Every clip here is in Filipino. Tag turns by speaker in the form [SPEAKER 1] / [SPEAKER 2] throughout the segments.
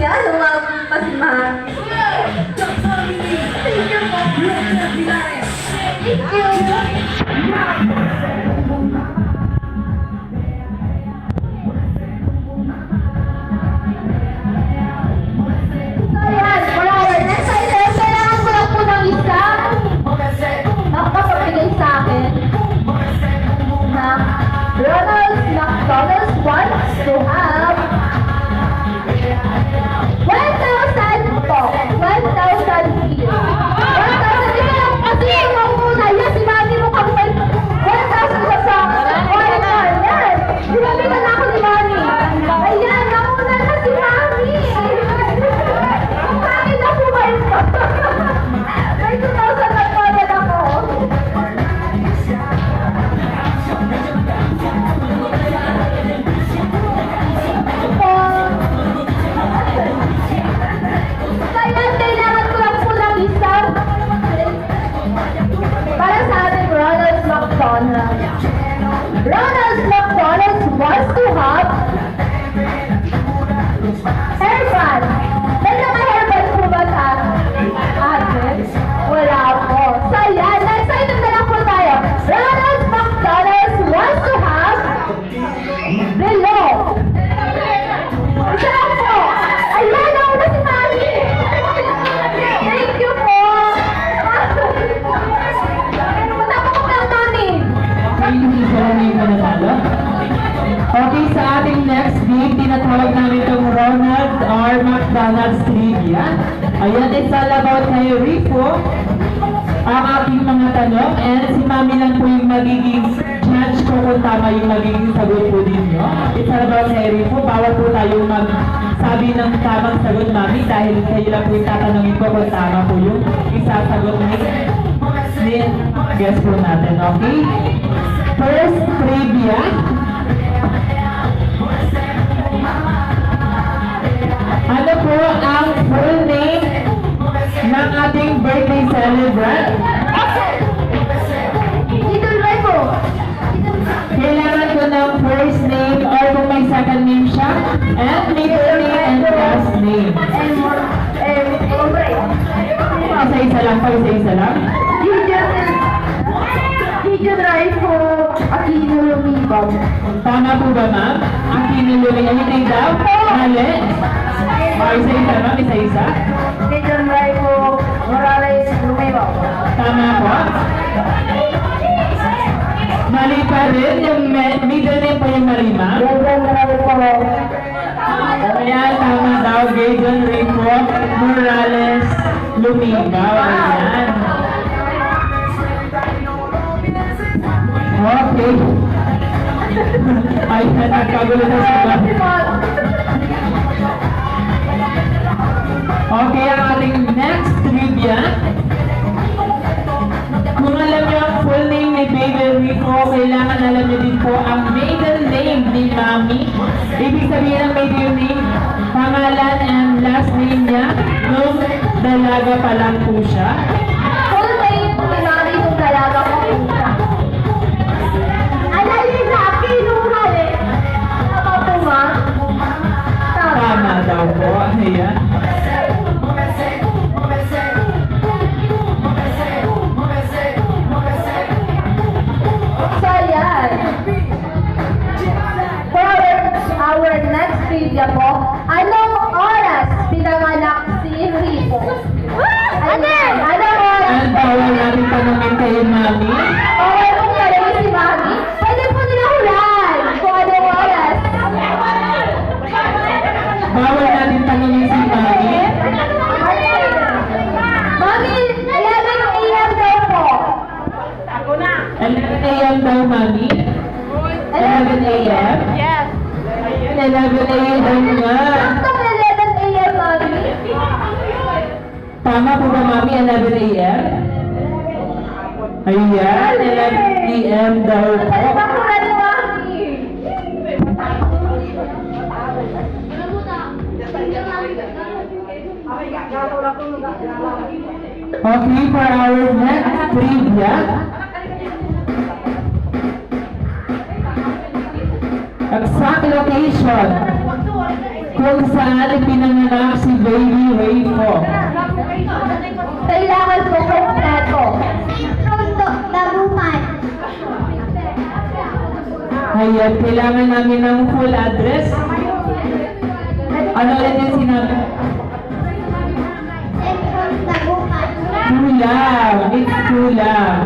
[SPEAKER 1] Yan, lumampas ma. Thank you po. Thank you. So yan, for our next item, kailangan ko lang po ng isang nakapapagpigay sa akin na Ronald McDonald's wants to have 1,000 po. 1,000 views. 1,000 ito lang kasi yung mamuna. Yan, si mami mo kang 1,000 sa order. Yan. Sinabihan na ako ni mami. Ayan, namuna na si mami. Ang akin na po ba ito? May 2,000 na po agad ako. Kaya kailangan ko lang po ng isang para sa ating Ronald McDonald. Ronald McDonald wants to have hairband. May mga hairband po ba sa atin? Wala po. So yan, next item na lang po tayo. Ronald McDonald wants to have below. Isa lang po. Ayan, nauna si Mami. Thank you po. Matapos ko lang, Mami.
[SPEAKER 2] Okay, sa ating next game, tinatawag namin itong Ronald R. McDonald's Trivia. Ayan, it's all about kay Rico. Ang aking mga tanong, and si Mami lang po yung magiging judge ko kung tama yung magiging sagot po ninyo. It's all about kay Rico. Bawal po tayo magsabi ng tamang sagot, Mami, dahil kayo lang po yung tatanungin ko kung tama po yung isasagot ni guest po natin, okay? First trivia. Ano po ang full name ng ating birthday celebrant?
[SPEAKER 1] Dito rin po.
[SPEAKER 2] Kailangan ko ng first name or kung may second name siya, and middle name and last name. Isa-isa lang po, isa-isa lang.
[SPEAKER 1] Gideon Raifo Aquino Lumibag.
[SPEAKER 2] Tama po ba, ma'am? Aquino Lumibag. Anything daw? Mali? O, isa-isa, ma'am, isa-isa.
[SPEAKER 1] Gideon Raifo Morales Lumibag.
[SPEAKER 2] Tama po. Mali pa rin. Yung middle name po yung Marima.
[SPEAKER 1] Gideon Raifo.
[SPEAKER 2] Ayan, tama daw. Gideon Rico Morales Lumigaw. Ayan. Okay. Ay, nagkagulo na sila. Okay, ang ating next trivia. Kung alam niyo ang full name ni Baby Rico, kailangan alam niyo din po ang maiden name ni Mami. Ibig sabihin ng maiden name, pangalan and last name niya nung dalaga pa lang po siya.
[SPEAKER 1] Full name ni Mami kung dalaga ko po siya. Annalisa Aquino Morales. Tama po, ma?
[SPEAKER 2] Tama daw po. Ayan.
[SPEAKER 1] So, yan. For our next trivia po, anong oras pinanganak si Rico? Ayan, anong oras?
[SPEAKER 2] Ang bawal natin tanongin kayo, Mami.
[SPEAKER 1] Okay po kayo si Mami. Pwede po nila hulaan kung anong oras.
[SPEAKER 2] Bawal natin tanongin si Mami.
[SPEAKER 1] Mami, 11 a.m. daw po.
[SPEAKER 2] 11 a.m. daw, Mami. 11 a.m.?
[SPEAKER 1] Yes.
[SPEAKER 2] 11 a.m. nga.
[SPEAKER 1] Saktong 11 a.m. Mami.
[SPEAKER 2] Tama po ba, Mami? 11 a.m.? Ayan, 11 a.m. daw po.
[SPEAKER 1] Tama po na ni Mami.
[SPEAKER 2] Okay, for our next trivia. Exact location kung saan ipinanganak si Baby Rayfo.
[SPEAKER 1] Kailangan ko kompleto. Dagupan.
[SPEAKER 2] Ayan, kailangan namin ng full address. Ano ulit yung sinabi?
[SPEAKER 1] Dagupan.
[SPEAKER 2] Kulang. It's kulang.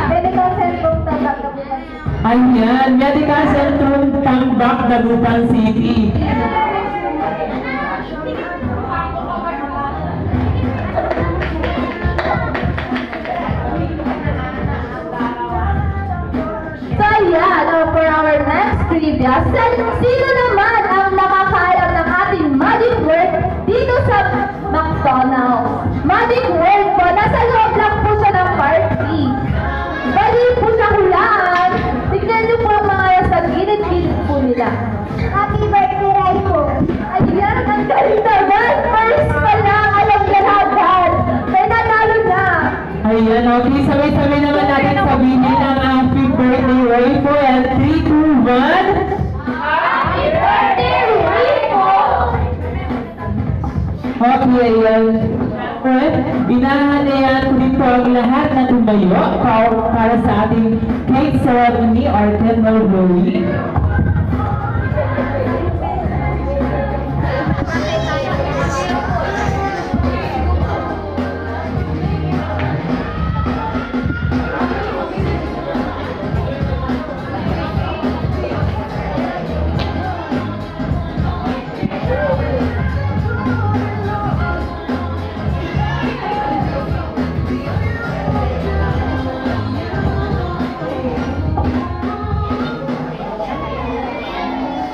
[SPEAKER 1] Medical Center Dagupan.
[SPEAKER 2] Ayan, Medical Centrum Tambak, Dagupan City.
[SPEAKER 1] So yeah, now for our next trivia, sino naman ang nakakaalam ng ating magic word dito sa McDonald's? Magic word po, nasa loob lang po siya ng party. Bali po siya hulaan. Tignan niyo po ang mga nasa gilid-gilid po nila. Happy birthday, Raiko! Ayan, ang galing naman! First pa lang, alam niya agad! May nanalo na!
[SPEAKER 2] Ayan, okay. Sabay-sabay naman natin sabihin ang happy birthday, Rayfo. And 3, 2, 1.
[SPEAKER 1] Happy birthday, Raiko!
[SPEAKER 2] Okay, ayan. Alright, inahanayan ko din po ang lahat na tumayo para sa ating cake ceremony or candle blowing.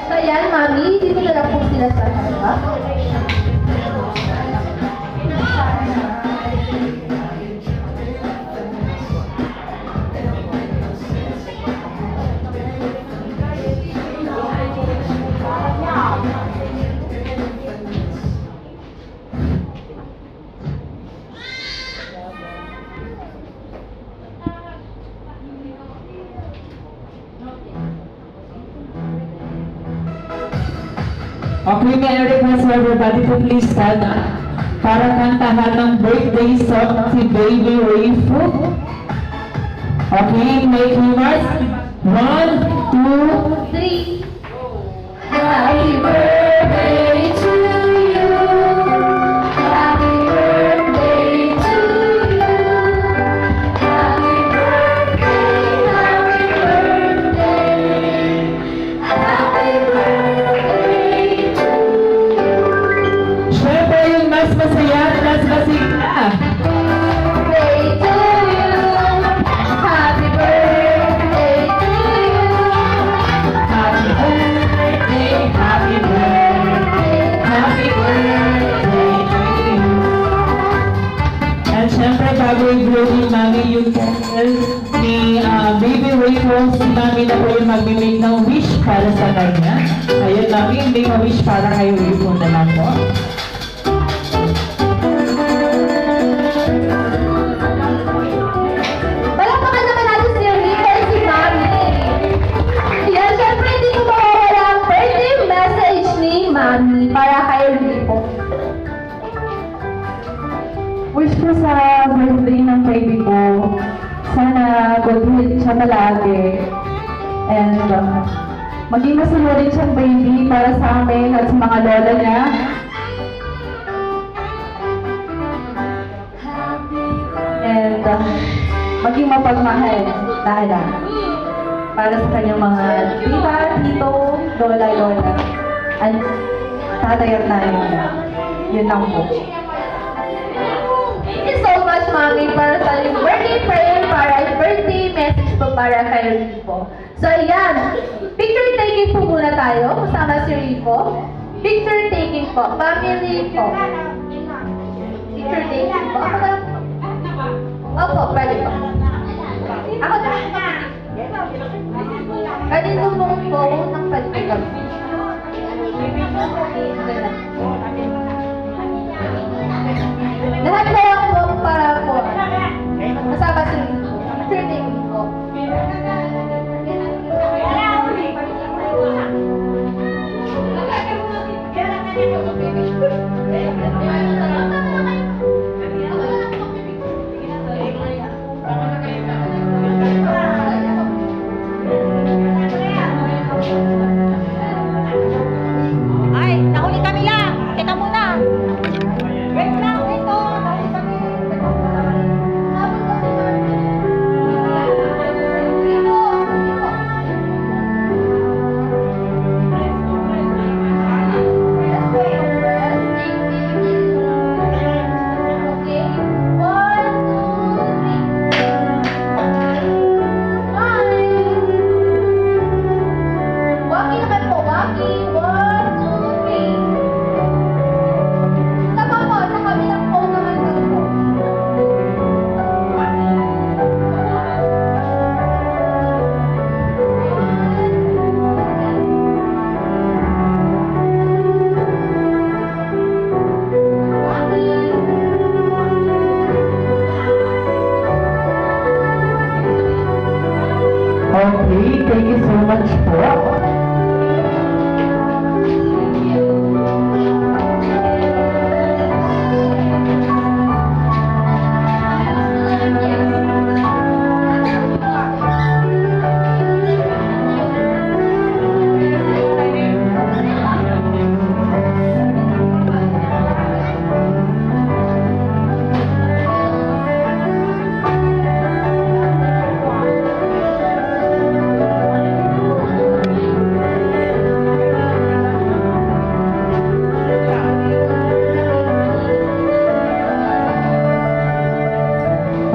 [SPEAKER 1] So yan, Mami, dito na lang po sila sa harap.
[SPEAKER 2] Okay, may I request for everybody to please stand up para kantahan ng birthday song si Baby Rayfo. Okay, make remarks. 1, 2,
[SPEAKER 1] 3. Happy birthday to you. Happy birthday to you. Happy birthday, happy birthday. Happy birthday to you.
[SPEAKER 2] syempre yung mas masaya at mas masigla.
[SPEAKER 1] Birthday to you. Happy birthday to you.
[SPEAKER 2] Happy birthday, happy birthday, happy birthday to you. At syempre, bago i-blow ni Mami yung candle ni Baby Rayfo, si Mami na po yung mag-make ng wish para sa kanya. Ayun, Mami, make a wish para kay Rayfo na lang po.
[SPEAKER 1] Palakpakan naman natin si Rico at si Mami. Yan, syempre hindi ko mawawala ang birthday message ni Mami para kay Rico.
[SPEAKER 3] Wish ko sa birthday ng baby ko, sana good health siya palagi. And maging masunurin siyang baby para sa amin at sa mga lola niya. And maging mapagmahal na anak para sa kanyang mga tita, tito, lola, at tatay at nanay niya. Yun lang po.
[SPEAKER 1] Thank you so much, Mami, para sa yung birthday prayer, para birthday message po para kay Rico. So, ayan. Picture taking po muna tayo kasama si Rico. Picture taking po. Family po. Picture taking po. Ako na. Opo, pwede po. Ako na. Kanino mong phone ng pagkakab? Lahat na lang po para po. Kasama si Rico. Picture taking po.
[SPEAKER 2] Thank you so much po.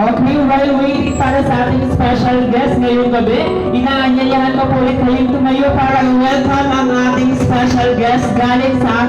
[SPEAKER 2] Okay, while waiting para sa ating special guest ngayong gabi, inaanyayahan ko po ulit kayong tumayo para welcome ang ating special guest galing sa